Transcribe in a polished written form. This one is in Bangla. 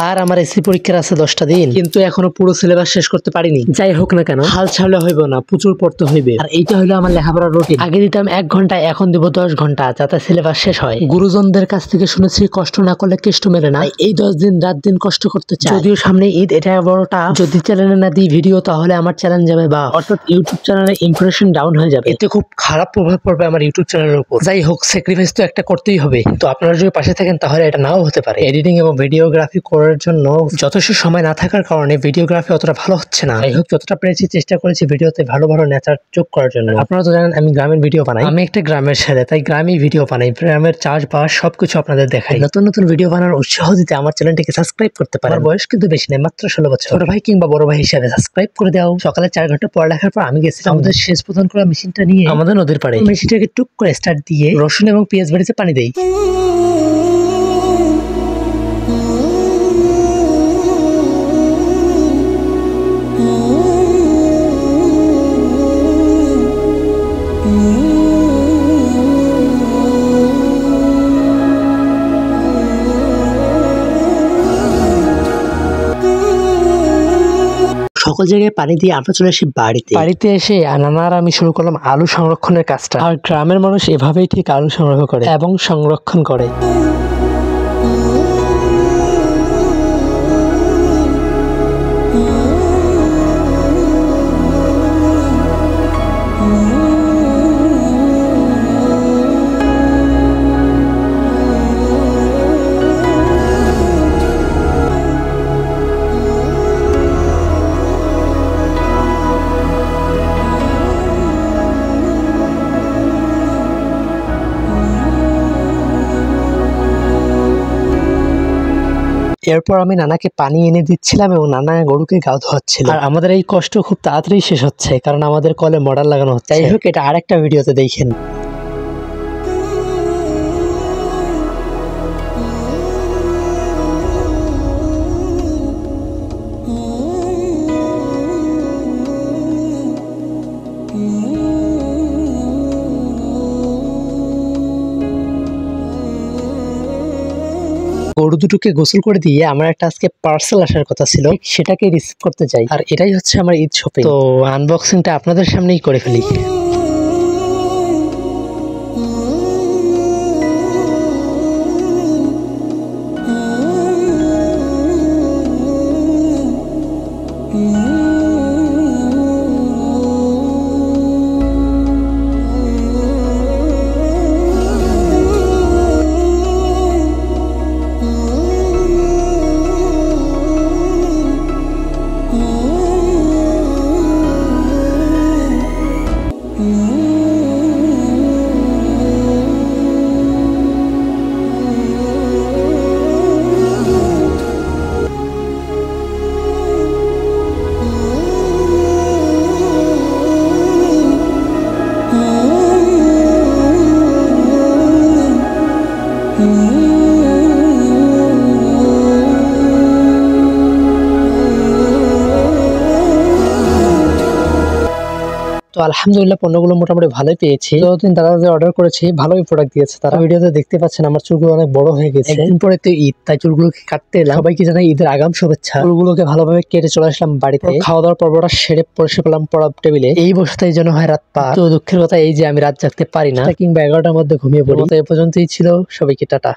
আর আমার এসি পরীক্ষার আছে 10টা দিন, কিন্তু এখনো পুরো সিলেবাস শেষ করতে পারিনি। যাই হোক না কেন, হাল ছাড়লে হইব না, প্রচুর পড়তে হইবে। আর এইটা হলো আমার লেখাপড়ার রুটিন। আগে দিতাম 1 ঘন্টা, এখন দিব 10 ঘন্টা, যাতে সিলেবাস শেষ হয়। গুরুজনদের কাছ থেকে শুনেছি কষ্ট না করলে কেষ্ট মেলে না। এই 10 দিন রাত দিন কষ্ট করতে চাই। যদিও সামনে ঈদ, এটা বড়টা। যদি চ্যানেলে না দিই ভিডিও, তাহলে আমার চ্যানেল যাবে বা অর্থাৎ ইউটিউব চ্যানেলের ইমপ্রেশন ডাউন হয়ে যাবে। এতে খুব খারাপ প্রভাব পড়বে আমার ইউটিউব চ্যানেলের উপর। যাই হোক, স্যাক্রিফাইস তো একটা করতেই হবে। তো আপনারা যদি পাশে থাকেন তাহলে এটা নাও হতে পারে। এডিটিং এবং ভিডিওগ্রাফি করার জন্য যথেষ্ট সময় না থাকার কারণে ভিডিওগ্রাফি অতটা ভালো হচ্ছে না। যাই হোক, যতটা পেরেছি চেষ্টা করেছি ভিডিওতে ভালো ভালো নেচার যোগ করার জন্য। আপনারা তো জানেন আমি গ্রামের ভিডিও বানাই, আমি একটা গ্রামের ছেলে, তাই গ্রামে ভিডিও বানাই, গ্রামের চাষবাস সবকিছু আপনাদের দেখাই। নতুন নতুন ভিডিও বানানোর উৎসাহ দিতে আমার চ্যানেলটিকে সাবস্ক্রাইব করতে পারেন। আমার বয়স কিন্তু বেশি নেই, মাত্র 16 বছর। ছোট ভাই কিংবা বড় ভাই হিসাবে সাবস্ক্রাইব করে দাও। সকালে 4 ঘন্টা পড়ালেখার পর আমি গেছিলাম আমাদের সেচ প্রদান করা মেশিনটা নিয়ে আমাদের নদীর পাড়ে। মেশিনটাকে টুক করে স্টার্ট দিয়ে রসুন এবং পেঁয়াজ বাড়িতে পানি দেই। সকল জায়গায় পানি দিয়ে আমরা চলে আসি বাড়িতে এসে নানার আমি শুরু করলাম আলু সংরক্ষণের কাজটা। আর গ্রামের মানুষ এভাবেই ঠিক আলু সংগ্রহ করে এবং সংরক্ষণ করে। এরপর আমি নানাকে পানি এনে দিচ্ছিলাম এবং নানা গরুকে গা ধোয়াচ্ছিল। আর আমাদের এই কষ্ট খুব তাড়াতাড়ি শেষ হচ্ছে, কারণ আমাদের কলে মডার লাগানো হচ্ছে। যাই হোক, এটা আরেকটা ভিডিওতে দেখেন। গরু দুটোকে গোসল করে দিয়ে আমার একটা আজকে পার্সেল আসার কথা ছিল, সেটাকে রিসিভ করতে যাই। আর এটাই হচ্ছে আমার ঈদ শপিং। তো আনবক্সিংটা আপনাদের সামনেই করে ফেলি। তো আলহামদুলিল্লাহ পণ্যগুলো মোটামুটি ভালোই পেয়েছি। যতদিন তারা যে অর্ডার করেছি ভালোই প্রোডাক্ট দিয়েছে তারা। ভিডিওতে দেখতে পাচ্ছেন আমার চুলগুলো অনেক বড় হয়ে গেছে। একদিন পরে তো ঈদ, তাই চুলগুলোকে কাটতে এলাম। সবাইকে জানাই ঈদের আগাম শুভেচ্ছা। চুলগুলোকে ভালোভাবে কেটে চলে আসলাম বাড়িতে। খাওয়া দাওয়ার পর্বটা সেরে বসে পেলাম পড়ার টেবিলে। এই বসতেই যেন হয় রাত পার। তো দুঃখের কথা এই যে আমি রাত জাগতে পারি না, কিংবা 11টার মধ্যে ঘুমিয়ে পড়ি। তো এ পর্যন্তই ছিল, সবাইকে টাটা।